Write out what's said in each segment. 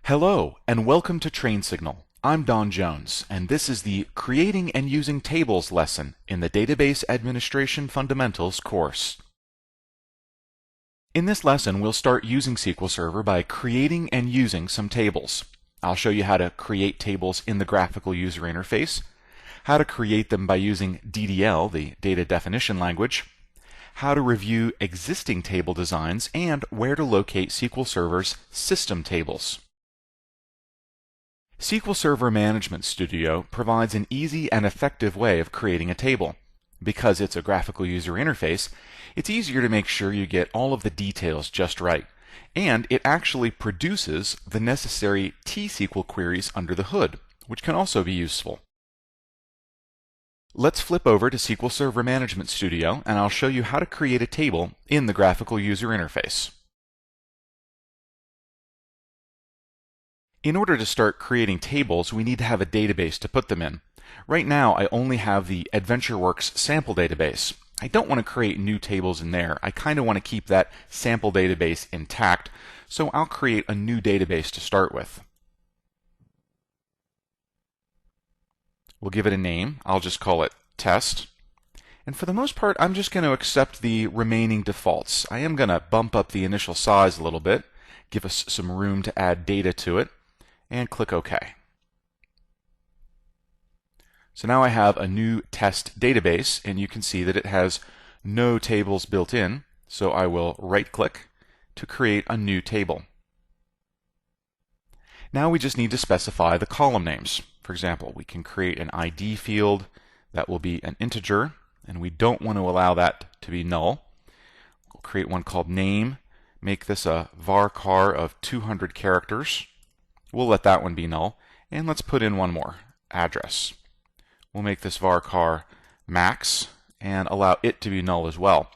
Hello, and welcome to Train Signal. I'm Don Jones, and this is the Creating and Using Tables lesson in the Database Administration Fundamentals course. In this lesson, we'll start using SQL Server by creating and using some tables. I'll show you how to create tables in the graphical user interface, how to create them by using DDL, the data definition language, how to review existing table designs, and where to locate SQL Server's system tables. SQL Server Management Studio provides an easy and effective way of creating a table. Because it's a graphical user interface, it's easier to make sure you get all of the details just right. And it actually produces the necessary T-SQL queries under the hood, which can also be useful. Let's flip over to SQL Server Management Studio, and I'll show you how to create a table in the graphical user interface. In order to start creating tables, we need to have a database to put them in. Right now, I only have the AdventureWorks sample database. I don't want to create new tables in there. I kind of want to keep that sample database intact, so I'll create a new database to start with. We'll give it a name. I'll just call it test. And for the most part, I'm just going to accept the remaining defaults. I am going to bump up the initial size a little bit, give us some room to add data to it, and click OK. So now I have a new test database, and you can see that it has no tables built in, so I will right-click to create a new table. Now we just need to specify the column names. For example, we can create an ID field that will be an integer, and we don't want to allow that to be null. We'll create one called name, make this a varchar of 200 characters. We'll let that one be null, and let's put in one more, address. We'll make this varchar max and allow it to be null as well.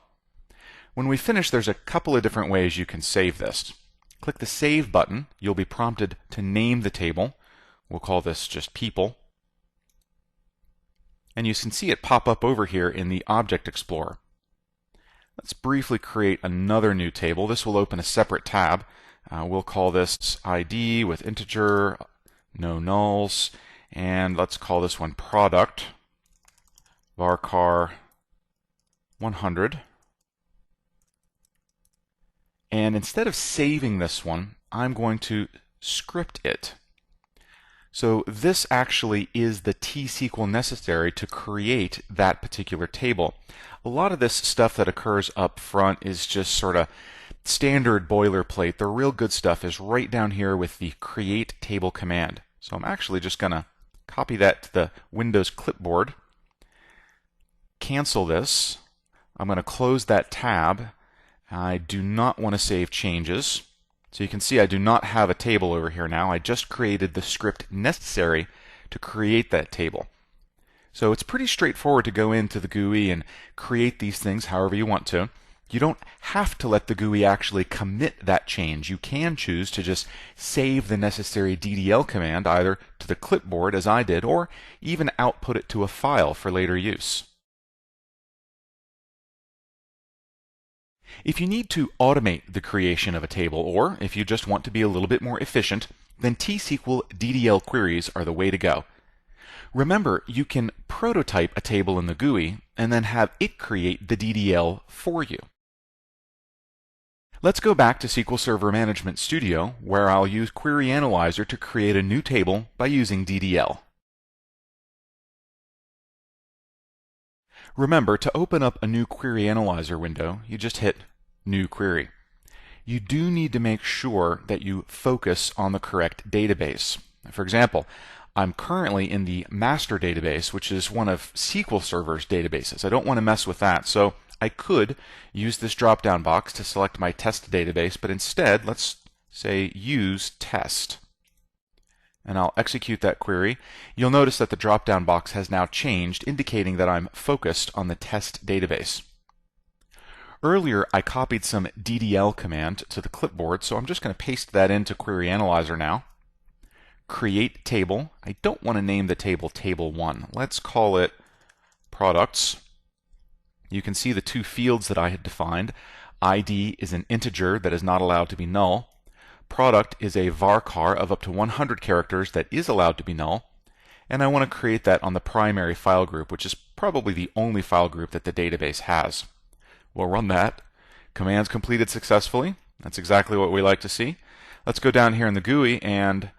When we finish, there's a couple of different ways you can save this. Click the Save button. You'll be prompted to name the table. We'll call this just people. And you can see it pop up over here in the Object Explorer. Let's briefly create another new table. This will open a separate tab. We'll call this ID with integer, no nulls, and let's call this one product, varchar 100. And instead of saving this one, I'm going to script it. So this actually is the T-SQL necessary to create that particular table. A lot of this stuff that occurs up front is just sort of standard boilerplate. The real good stuff is right down here with the create table command. So I'm actually just going to copy that to the Windows clipboard, cancel this. I'm going to close that tab. I do not want to save changes. So you can see I do not have a table over here now. I just created the script necessary to create that table. So it's pretty straightforward to go into the GUI and create these things however you want to. You don't have to let the GUI actually commit that change. You can choose to just save the necessary DDL command either to the clipboard, as I did, or even output it to a file for later use. If you need to automate the creation of a table, or if you just want to be a little bit more efficient, then T-SQL DDL queries are the way to go. Remember, you can prototype a table in the GUI and then have it create the DDL for you. Let's go back to SQL Server Management Studio, where I'll use Query Analyzer to create a new table by using DDL. Remember, to open up a new Query Analyzer window, you just hit New Query. You do need to make sure that you focus on the correct database. For example, I'm currently in the master database, which is one of SQL Server's databases. I don't want to mess with that, so I could use this drop-down box to select my test database, but instead, let's say use test. And I'll execute that query. You'll notice that the drop-down box has now changed, indicating that I'm focused on the test database. Earlier, I copied some DDL command to the clipboard, so I'm just going to paste that into Query Analyzer now. Create table. I don't want to name the table Table 1. Let's call it Products. You can see the two fields that I had defined. ID is an integer that is not allowed to be null. Product is a varchar of up to 100 characters that is allowed to be null, and I want to create that on the primary file group, which is probably the only file group that the database has. We'll run that. Commands completed successfully. That's exactly what we like to see. Let's go down here in the GUI and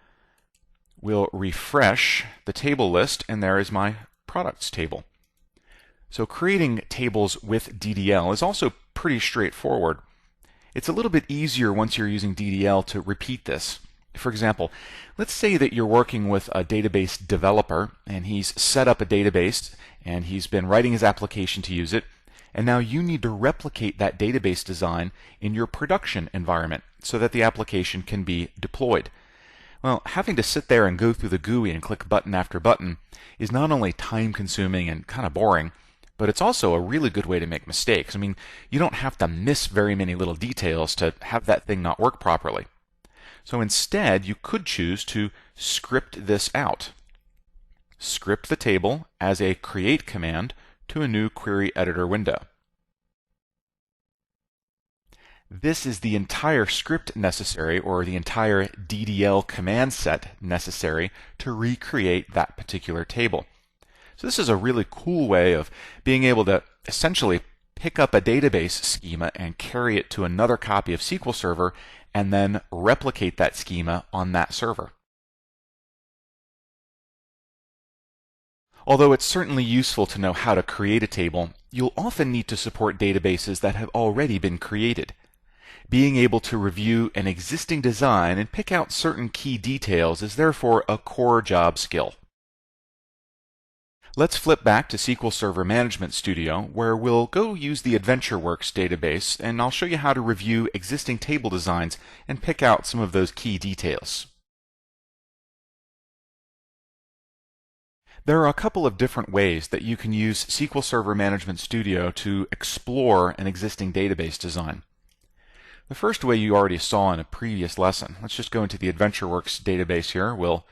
we'll refresh the table list, and there is my products table. So creating tables with DDL is also pretty straightforward. It's a little bit easier once you're using DDL to repeat this. For example, let's say that you're working with a database developer and he's set up a database and he's been writing his application to use it, and now you need to replicate that database design in your production environment so that the application can be deployed. Well, having to sit there and go through the GUI and click button after button is not only time consuming and kind of boring, but it's also a really good way to make mistakes. I mean, you don't have to miss very many little details to have that thing not work properly. So instead, you could choose to script this out. Script the table as a create command to a new query editor window. This is the entire script necessary, or the entire DDL command set necessary to recreate that particular table. So this is a really cool way of being able to essentially pick up a database schema and carry it to another copy of SQL Server and then replicate that schema on that server. Although it's certainly useful to know how to create a table, you'll often need to support databases that have already been created. Being able to review an existing design and pick out certain key details is therefore a core job skill. Let's flip back to SQL Server Management Studio, where we'll go use the AdventureWorks database, and I'll show you how to review existing table designs and pick out some of those key details. There are a couple of different ways that you can use SQL Server Management Studio to explore an existing database design. The first way you already saw in a previous lesson. Let's just go into the AdventureWorks database here. We'll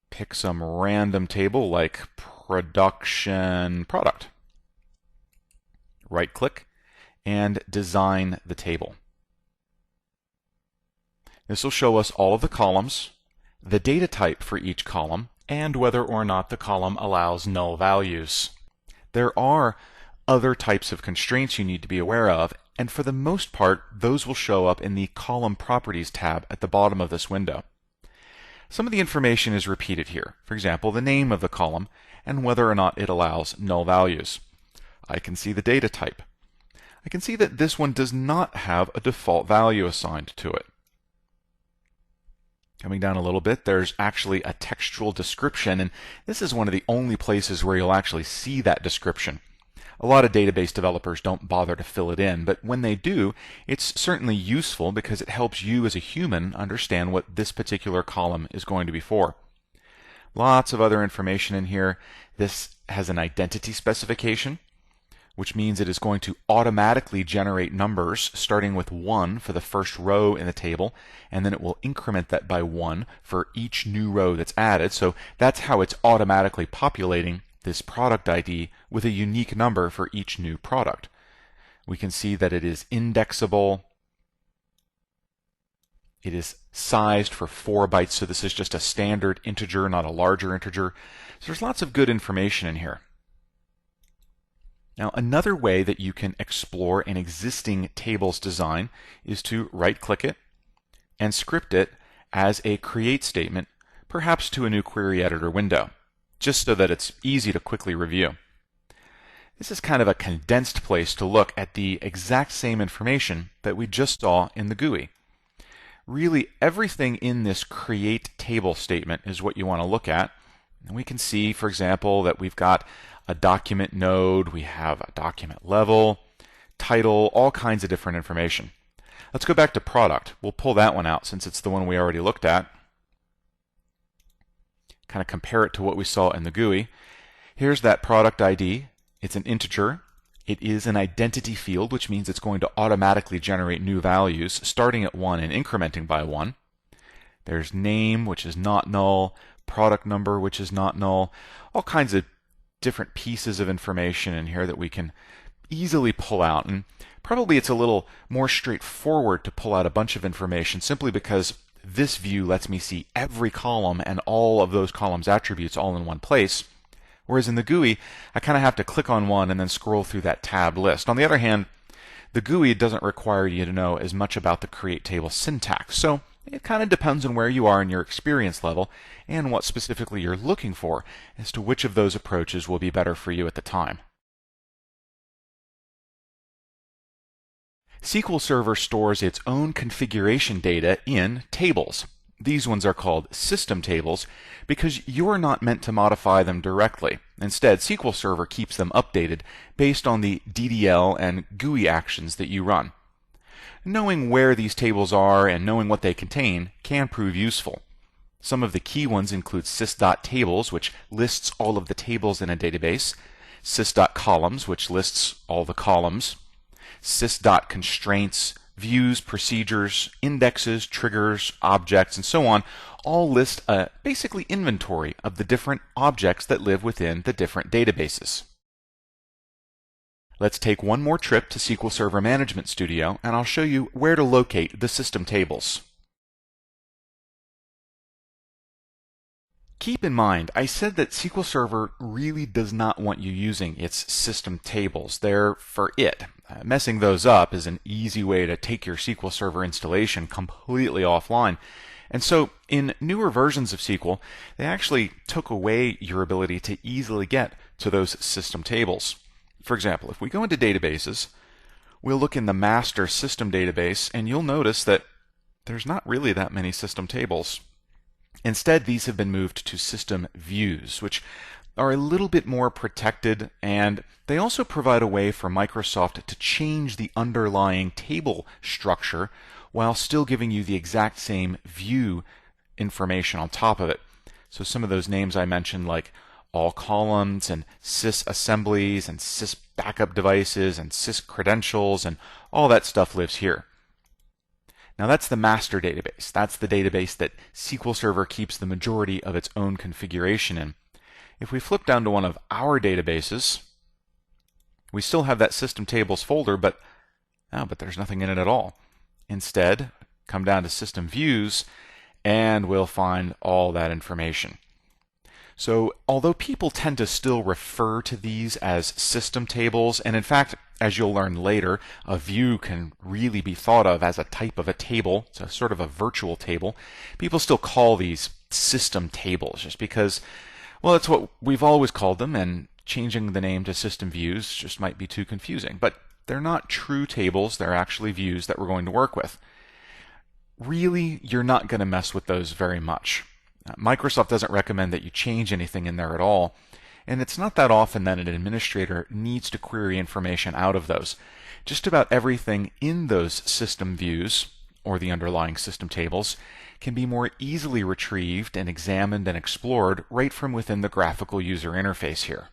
pick some random table like production product. Right-click and design the table. This will show us all of the columns, the data type for each column, and whether or not the column allows null values. There are other types of constraints you need to be aware of, and for the most part, those will show up in the Column Properties tab at the bottom of this window. Some of the information is repeated here. For example, the name of the column and whether or not it allows null values. I can see the data type. I can see that this one does not have a default value assigned to it. Coming down a little bit, there's actually a textual description, and this is one of the only places where you'll actually see that description. A lot of database developers don't bother to fill it in, but when they do, it's certainly useful because it helps you as a human understand what this particular column is going to be for. Lots of other information in here. This has an identity specification, which means it is going to automatically generate numbers starting with 1 for the first row in the table, and then it will increment that by 1 for each new row that's added. So that's how it's automatically populating this product ID with a unique number for each new product. We can see that it is indexable. It is sized for 4 bytes, so this is just a standard integer, not a larger integer. So there's lots of good information in here. Now, another way that you can explore an existing tables design is to right-click it and script it as a create statement, perhaps to a new query editor window, just so that it's easy to quickly review. This is kind of a condensed place to look at the exact same information that we just saw in the GUI. Really, everything in this create table statement is what you want to look at. And we can see, for example, that we've got a document node, we have a document level, title, all kinds of different information. Let's go back to product. We'll pull that one out since it's the one we already looked at. Kind of compare it to what we saw in the GUI. Here's that product ID. It's an integer. It is an identity field, which means it's going to automatically generate new values starting at 1 and incrementing by 1. There's name, which is not null, product number, which is not null, all kinds of different pieces of information in here that we can easily pull out, and probably it's a little more straightforward to pull out a bunch of information simply because this view lets me see every column and all of those columns' attributes all in one place. Whereas in the GUI, I kind of have to click on one and then scroll through that tab list. On the other hand, the GUI doesn't require you to know as much about the create table syntax. So it kind of depends on where you are in your experience level and what specifically you're looking for as to which of those approaches will be better for you at the time. SQL Server stores its own configuration data in tables. These ones are called system tables because you're not meant to modify them directly. Instead, SQL Server keeps them updated based on the DDL and GUI actions that you run. Knowing where these tables are and knowing what they contain can prove useful. Some of the key ones include sys.tables, which lists all of the tables in a database, sys.columns, which lists all the columns, sys.constraints, views, procedures, indexes, triggers, objects, and so on, all list a basically inventory of the different objects that live within the different databases. Let's take one more trip to SQL Server Management Studio, and I'll show you where to locate the system tables. Keep in mind, I said that SQL Server really does not want you using its system tables. They're for it. Messing those up is an easy way to take your SQL Server installation completely offline. And so, in newer versions of SQL, they actually took away your ability to easily get to those system tables. For example, if we go into databases, we'll look in the master system database, and you'll notice that there's not really that many system tables. Instead, these have been moved to system views, which are a little bit more protected, and they also provide a way for Microsoft to change the underlying table structure while still giving you the exact same view information on top of it. So some of those names I mentioned, like all columns and sys assemblies and sys backup devices and sys credentials and all that stuff lives here. Now that's the master database. That's the database that SQL Server keeps the majority of its own configuration in. If we flip down to one of our databases, we still have that system tables folder, but there's nothing in it at all. Instead, come down to system views, and we'll find all that information. So although people tend to still refer to these as system tables, and in fact, as you'll learn later, a view can really be thought of as a type of a table. It's a sort of a virtual table. People still call these system tables just because, well, it's what we've always called them, and changing the name to system views just might be too confusing. But they're not true tables. They're actually views that we're going to work with. Really, you're not going to mess with those very much. Microsoft doesn't recommend that you change anything in there at all, and it's not that often that an administrator needs to query information out of those. Just about everything in those system views, or the underlying system tables, can be more easily retrieved and examined and explored right from within the graphical user interface here.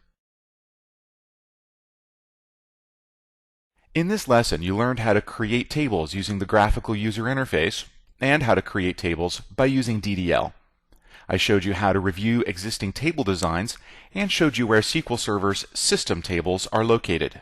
In this lesson, you learned how to create tables using the graphical user interface and how to create tables by using DDL. I showed you how to review existing table designs and showed you where SQL Server's system tables are located.